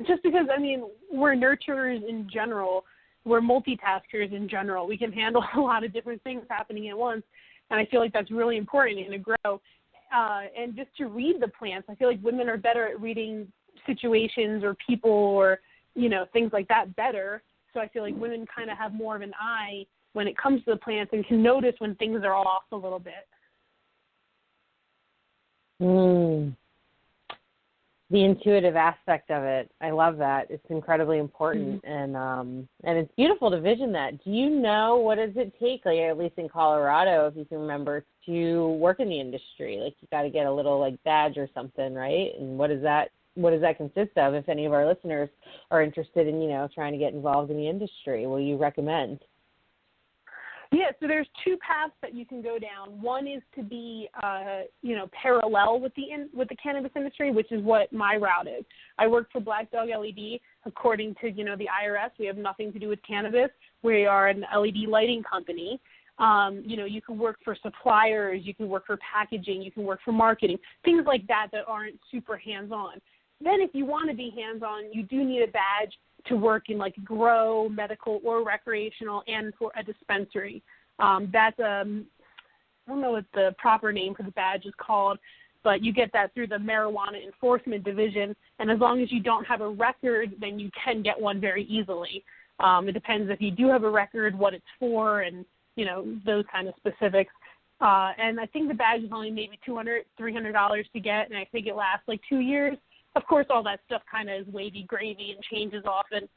just because, I mean, we're nurturers in general. We're multitaskers in general. We can handle a lot of different things happening at once, and I feel like that's really important and to grow. And just to read the plants, I feel like women are better at reading situations or people or, you know, things like that better. So I feel like women kind of have more of an eye when it comes to the plants and can notice when things are off a little bit. The intuitive aspect of it, I love that. It's incredibly important, and it's beautiful to vision that. Do you know what does it take, like at least in Colorado, if you can remember, to work in the industry? Like you got to get a little like badge or something, right? And what does that consist of? If any of our listeners are interested in, you know, trying to get involved in the industry, what do you recommend? Yeah, so there's two paths that you can go down. One is to be, parallel with the cannabis industry, which is what my route is. I work for Black Dog LED. According to, the IRS, we have nothing to do with cannabis. We are an LED lighting company. You can work for suppliers, you can work for packaging, you can work for marketing, things like that aren't super hands-on. Then if you want to be hands-on, you do need a badge to work in like grow, medical, or recreational, and for a dispensary. That's I don't know what the proper name for the badge is called, but you get that through the Marijuana Enforcement Division, and as long as you don't have a record, then you can get one very easily. It depends if you do have a record, what it's for, and, those kind of specifics. And I think the badge is only maybe $200, $300 to get, and I think it lasts like 2 years. Of course, all that stuff kind of is wavy gravy and changes often,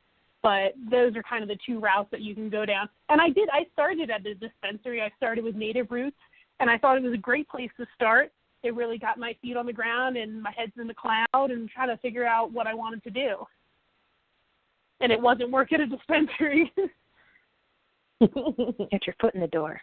but those are kind of the two routes that you can go down. And I started at the dispensary. I started with Native Roots, and I thought it was a great place to start. It really got my feet on the ground and my head's in the cloud and trying to figure out what I wanted to do. And it wasn't work at a dispensary. Get your foot in the door.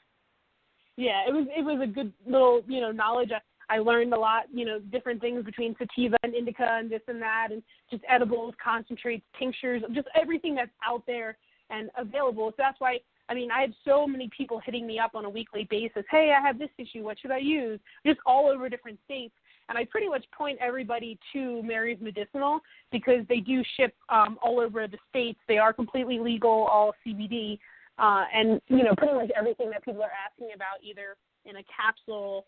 Yeah, it was a good little, knowledge. I learned a lot, different things between sativa and indica and this and that, and just edibles, concentrates, tinctures, just everything that's out there and available. So that's why, I had so many people hitting me up on a weekly basis. Hey, I have this issue. What should I use? Just all over different states. And I pretty much point everybody to Mary's Medicinal because they do ship all over the states. They are completely legal, all CBD. And, pretty much everything that people are asking about, either in a capsule,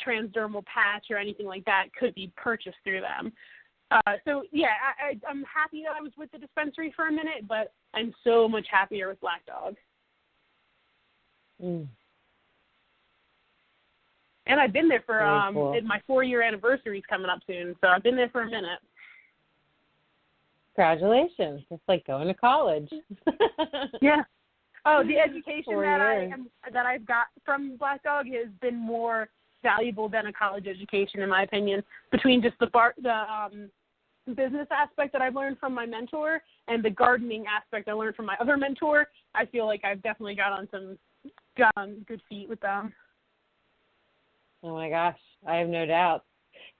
transdermal patch, or anything like that, could be purchased through them. I'm happy that I was with the dispensary for a minute, but I'm so much happier with Black Dog. And I've been there for cool. My 4-year anniversary is coming up soon, so I've been there for a minute. Congratulations. It's like going to college. Yeah. Oh, the education that I've got from Black Dog has been more valuable than a college education, in my opinion, between just the business aspect that I've learned from my mentor and the gardening aspect I learned from my other mentor. I feel like I've definitely got on good feet with them. Oh, my gosh. I have no doubt.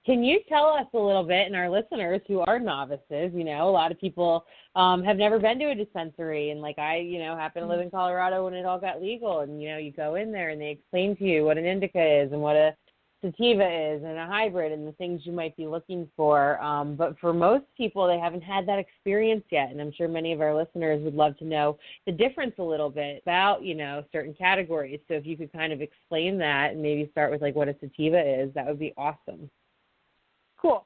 Can you tell us a little bit, and our listeners who are novices, a lot of people have never been to a dispensary, and like I, happen to live in Colorado when it all got legal, and, you go in there and they explain to you what an indica is and what a sativa is and a hybrid and the things you might be looking for. But for most people, they haven't had that experience yet, and I'm sure many of our listeners would love to know the difference a little bit about, certain categories. So if you could kind of explain that and maybe start with like what a sativa is, that would be awesome. Cool.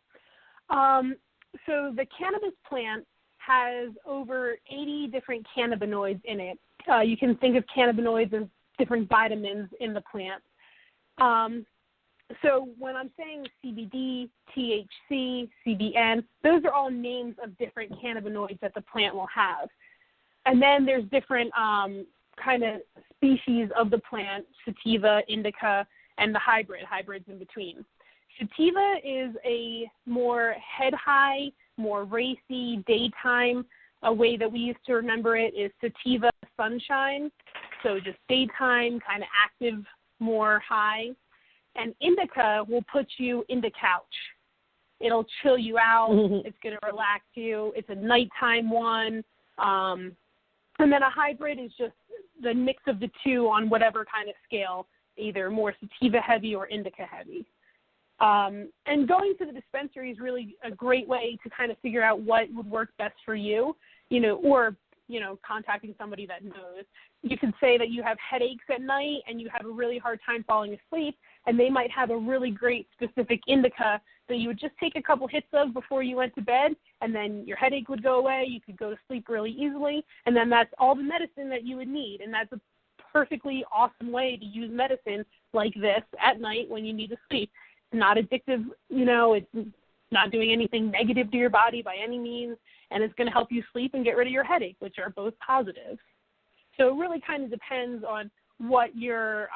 So the cannabis plant has over 80 different cannabinoids in it. You can think of cannabinoids as different vitamins in the plant. So when I'm saying CBD, THC, CBN, those are all names of different cannabinoids that the plant will have. And then there's different kind of species of the plant, sativa, indica, and the hybrids in between. Sativa is a more head high, more racy, daytime. A way that we used to remember it is sativa sunshine, so just daytime, kind of active, more high. And indica will put you in the couch. It'll chill you out. It's going to relax you. It's a nighttime one. And then a hybrid is just the mix of the two on whatever kind of scale, either more sativa heavy or indica heavy. And going to the dispensary is really a great way to kind of figure out what would work best for you, or contacting somebody that knows. You could say that you have headaches at night and you have a really hard time falling asleep, and they might have a really great specific indica that you would just take a couple hits of before you went to bed, and then your headache would go away. You could go to sleep really easily, and then that's all the medicine that you would need. And that's a perfectly awesome way to use medicine like this at night when you need to sleep. It's not addictive, it's not doing anything negative to your body by any means, and it's going to help you sleep and get rid of your headache, which are both positive. So it really kind of depends on what you're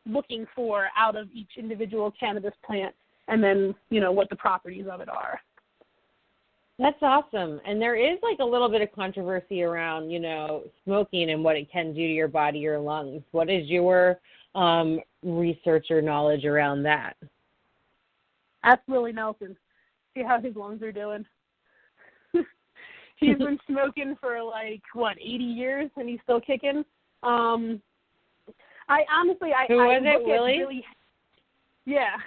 looking for out of each individual cannabis plant, and then, what the properties of it are. That's awesome. And there is like a little bit of controversy around, smoking and what it can do to your body or lungs. What is your research or knowledge around that? Ask Willie Nelson. See how his lungs are doing. He's been smoking for 80 years, and he's still kicking. I Willie? Really, yeah.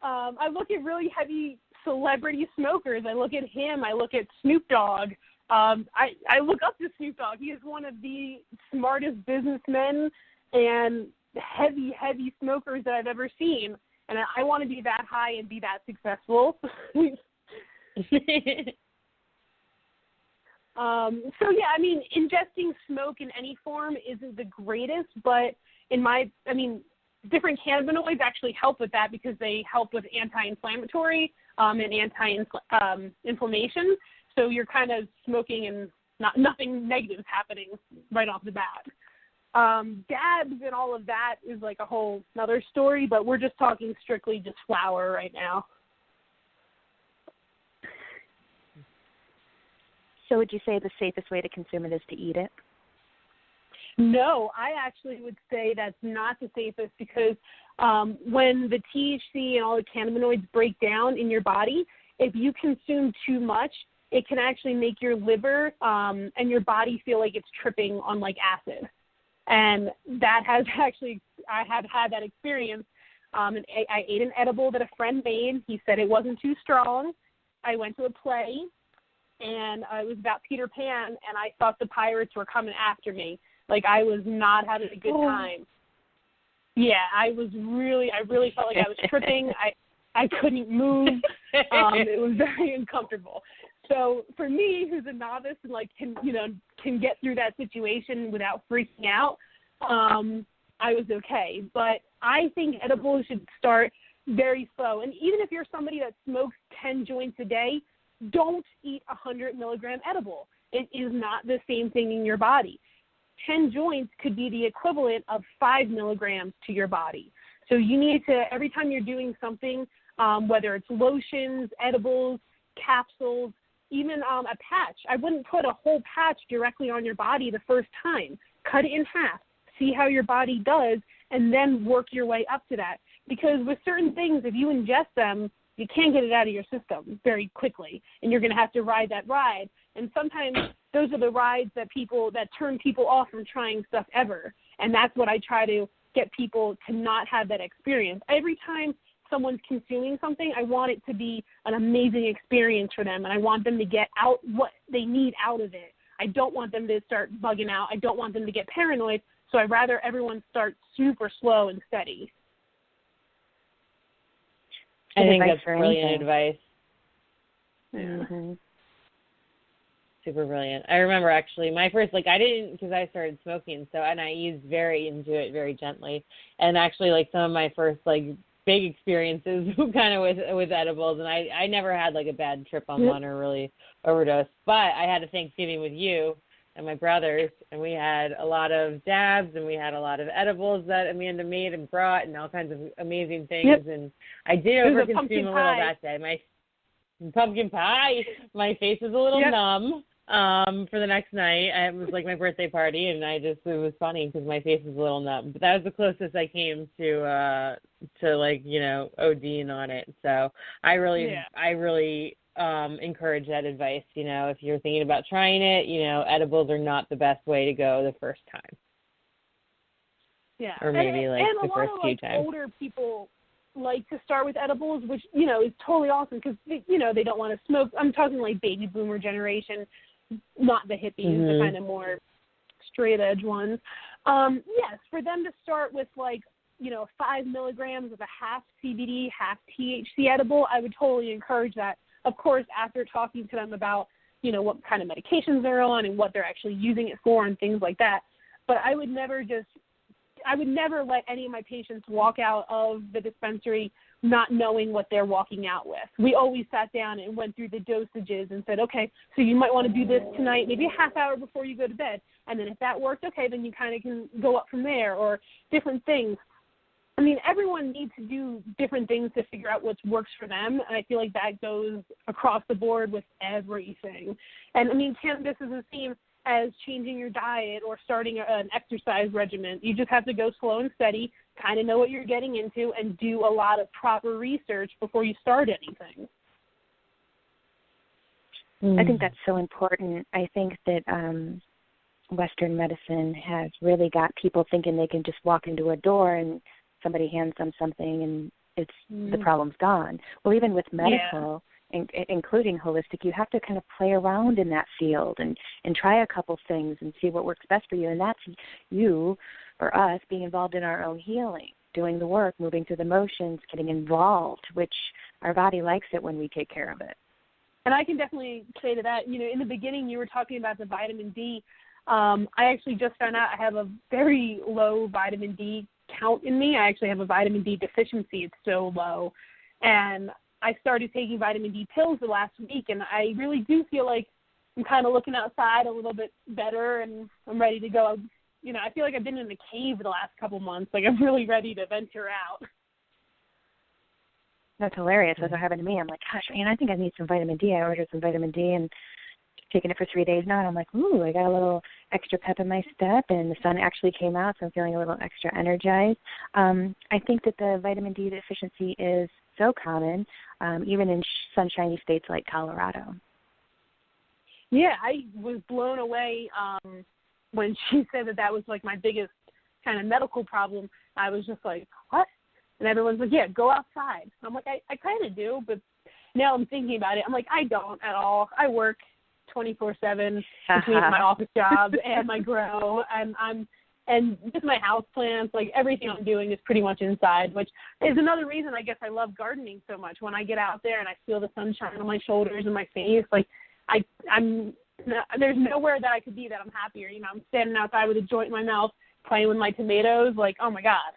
I look at really heavy celebrity smokers. I look at him. I look at Snoop Dogg. I look up to Snoop Dogg. He is one of the smartest businessmen and heavy smokers that I've ever seen. And I want to be that high and be that successful. Ingesting smoke in any form isn't the greatest, but different cannabinoids actually help with that because they help with anti-inflammatory and anti-inflammation. So you're kind of smoking and nothing negative is happening right off the bat. Dabs and all of that is like a whole another story, but we're just talking strictly just flower right now. So would you say the safest way to consume it is to eat it? No, I actually would say that's not the safest because when the THC and all the cannabinoids break down in your body, if you consume too much, it can actually make your liver and your body feel like it's tripping on like acid. And that has actually, I have had that experience. And I ate an edible that a friend made. He said it wasn't too strong. I went to a play, and it was about Peter Pan, and I thought the pirates were coming after me. Like, I was not having a good time. Yeah, I really felt like I was tripping. I couldn't move. It was very uncomfortable. So for me, who's a novice and can get through that situation without freaking out, I was okay. But I think edibles should start very slow. And even if you're somebody that smokes 10 joints a day, don't eat 100 milligram edible. It is not the same thing in your body. 10 joints could be the equivalent of 5 milligrams to your body. So you need to, every time you're doing something, whether it's lotions, edibles, capsules, even a patch. I wouldn't put a whole patch directly on your body the first time. Cut it in half. See how your body does, and then work your way up to that. Because with certain things, if you ingest them, you can't get it out of your system very quickly, and you're going to have to ride that ride. And sometimes those are the rides that turn people off from trying stuff ever. And that's what I try to get people to not have that experience. Every time someone's consuming something, I want it to be an amazing experience for them, and I want them to get out what they need out of it. I don't want them to start bugging out. I don't want them to get paranoid, so I'd rather everyone start super slow and steady. I think that's brilliant advice. Yeah. Mm-hmm. Super brilliant. I remember actually my first, I didn't, because I started smoking, and I eased very into it very gently. And actually, some of my first, big experiences kind of with edibles, and I never had, a bad trip on one or really overdose. But I had a Thanksgiving with you and my brothers, and we had a lot of dabs, and we had a lot of edibles that Amanda made and brought, and all kinds of amazing things. Yep. And I did overconsume a little that day. My pumpkin pie, my face was a little numb. for the next night. It was like my birthday party, and it was funny because my face was a little numb. But that was the closest I came to like, you know, ODing on it. So I really encourage that advice. You know, if you're thinking about trying it, you know, edibles are not the best way to go the first time. Yeah. Or maybe and the first few times. Older people like to start with edibles, which, you know, is totally awesome because, you know, they don't want to smoke. I'm talking like baby boomer generation, not the hippies, the kind of more straight edge ones. Yes, for them to start with like, you know, 5 milligrams of a half CBD, half THC edible, I would totally encourage that. Of course, after talking to them about, you know, what kind of medications they're on and what they're actually using it for and things like that. But I would never let any of my patients walk out of the dispensary not knowing what they're walking out with. We always sat down and went through the dosages and said, okay, so you might want to do this tonight, maybe a half hour before you go to bed. And then if that worked, okay, then you kind of can go up from there, or different things. I mean, everyone needs to do different things to figure out what works for them, and I feel like that goes across the board with everything. And, I mean, cannabis is the same as changing your diet or starting an exercise regimen. You just have to go slow and steady, kind of know what you're getting into, and do a lot of proper research before you start anything. I think that's so important. I think that Western medicine has really got people thinking they can just walk into a door and somebody hands them something and the problem's gone. Well, even with medical, including holistic, you have to kind of play around in that field and try a couple things and see what works best for you. And that's you or us being involved in our own healing, doing the work, moving through the motions, getting involved, which our body likes it when we take care of it. And I can definitely say to that, you know, in the beginning you were talking about the vitamin D. I actually just found out I have a very low vitamin D count in me. I actually have a vitamin D deficiency. It's so low. And I started taking vitamin D pills the last week, and I really do feel like I'm kind of looking outside a little bit better, and I'm ready to go. You know, I feel like I've been in a cave the last couple months. Like, I'm really ready to venture out. That's hilarious. That's what happened to me. I'm like, gosh, man, I think I need some vitamin D. I ordered some vitamin D and taking it for 3 days now, and I'm like, ooh, I got a little extra pep in my step, and the sun actually came out, so I'm feeling a little extra energized. I think that the vitamin D deficiency is so common, even in sunshiny states like Colorado. Yeah, I was blown away when she said that was like my biggest kind of medical problem. I was just like, what? And everyone's like, yeah, go outside. I'm like, I kind of do, but now I'm thinking about it. I'm like, I don't at all. I work 24/7 between my office job and my grow, and just my house plants, like everything I'm doing is pretty much inside, which is another reason I guess I love gardening so much. When I get out there and I feel the sunshine on my shoulders and my face, like there's nowhere that I could be that I'm happier. You know, I'm standing outside with a joint in my mouth, playing with my tomatoes, like, oh my God.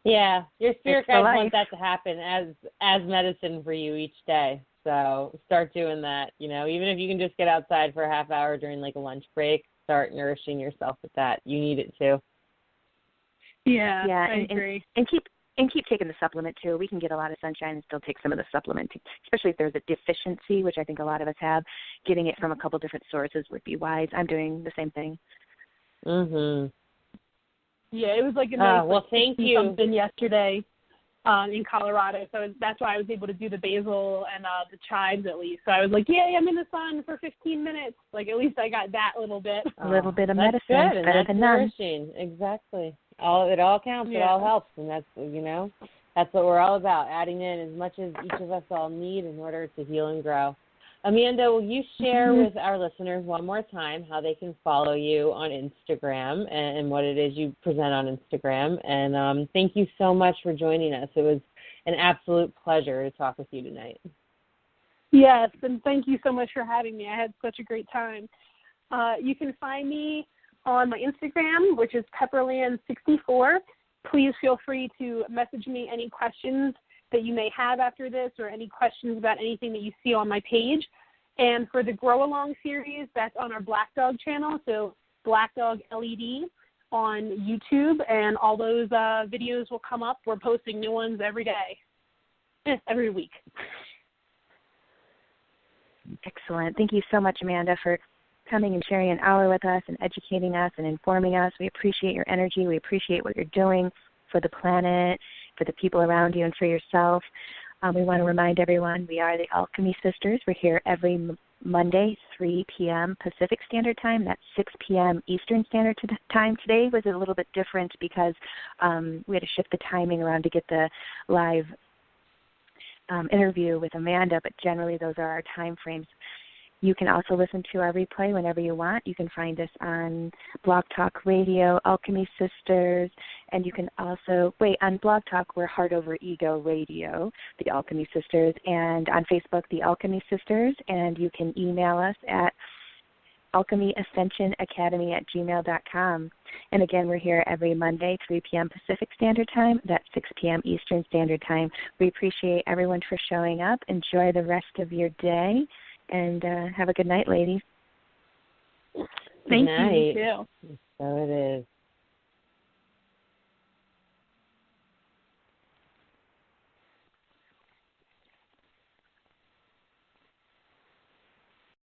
Yeah, your spirit guides want that to happen as medicine for you each day. So start doing that, you know, even if you can just get outside for a half hour during like a lunch break, start nourishing yourself with that. You need it too. Yeah, I agree. And keep taking the supplement too. We can get a lot of sunshine and still take some of the supplement, especially if there's a deficiency, which I think a lot of us have. Getting it from a couple different sources would be wise. I'm doing the same thing. Mhm. Yeah, it was like a nice thank you. Something yesterday in Colorado, so that's why I was able to do the basil and the chives at least. So I was like, yay, I'm in the sun for 15 minutes. Like, at least I got that little bit. A little bit of medicine. That's good, better than none. Exactly. It all counts. Yeah. It all helps, and that's, you know, that's what we're all about, adding in as much as each of us all need in order to heal and grow. Amanda, will you share with our listeners one more time how they can follow you on Instagram and what it is you present on Instagram? And thank you so much for joining us. It was an absolute pleasure to talk with you tonight. Yes, and thank you so much for having me. I had such a great time. You can find me on my Instagram, which is Pepperland64. Please feel free to message me any questions that you may have after this, or any questions about anything that you see on my page. And for the Grow Along series, that's on our Black Dog channel, so Black Dog LED on YouTube, and all those videos will come up. We're posting new ones every day, every week. Excellent. Thank you so much, Amanda, for coming and sharing an hour with us and educating us and informing us. We appreciate your energy. We appreciate what you're doing for the planet, for the people around you, and for yourself. We want to remind everyone we are the Alchemy Sisters. We're here every Monday, 3 p.m. Pacific Standard Time. That's 6 p.m. Eastern Standard Time. Today was a little bit different because we had to shift the timing around to get the live interview with Amanda, but generally those are our time frames. You can also listen to our replay whenever you want. You can find us on Blog Talk Radio, Alchemy Sisters, and you can also, on Blog Talk, we're Heart Over Ego Radio, the Alchemy Sisters, and on Facebook, the Alchemy Sisters, and you can email us at alchemyascensionacademy@gmail.com. And again, we're here every Monday, 3 p.m. Pacific Standard Time. That's 6 p.m. Eastern Standard Time. We appreciate everyone for showing up. Enjoy the rest of your day. And have a good night, ladies. Thank you, too. So it is.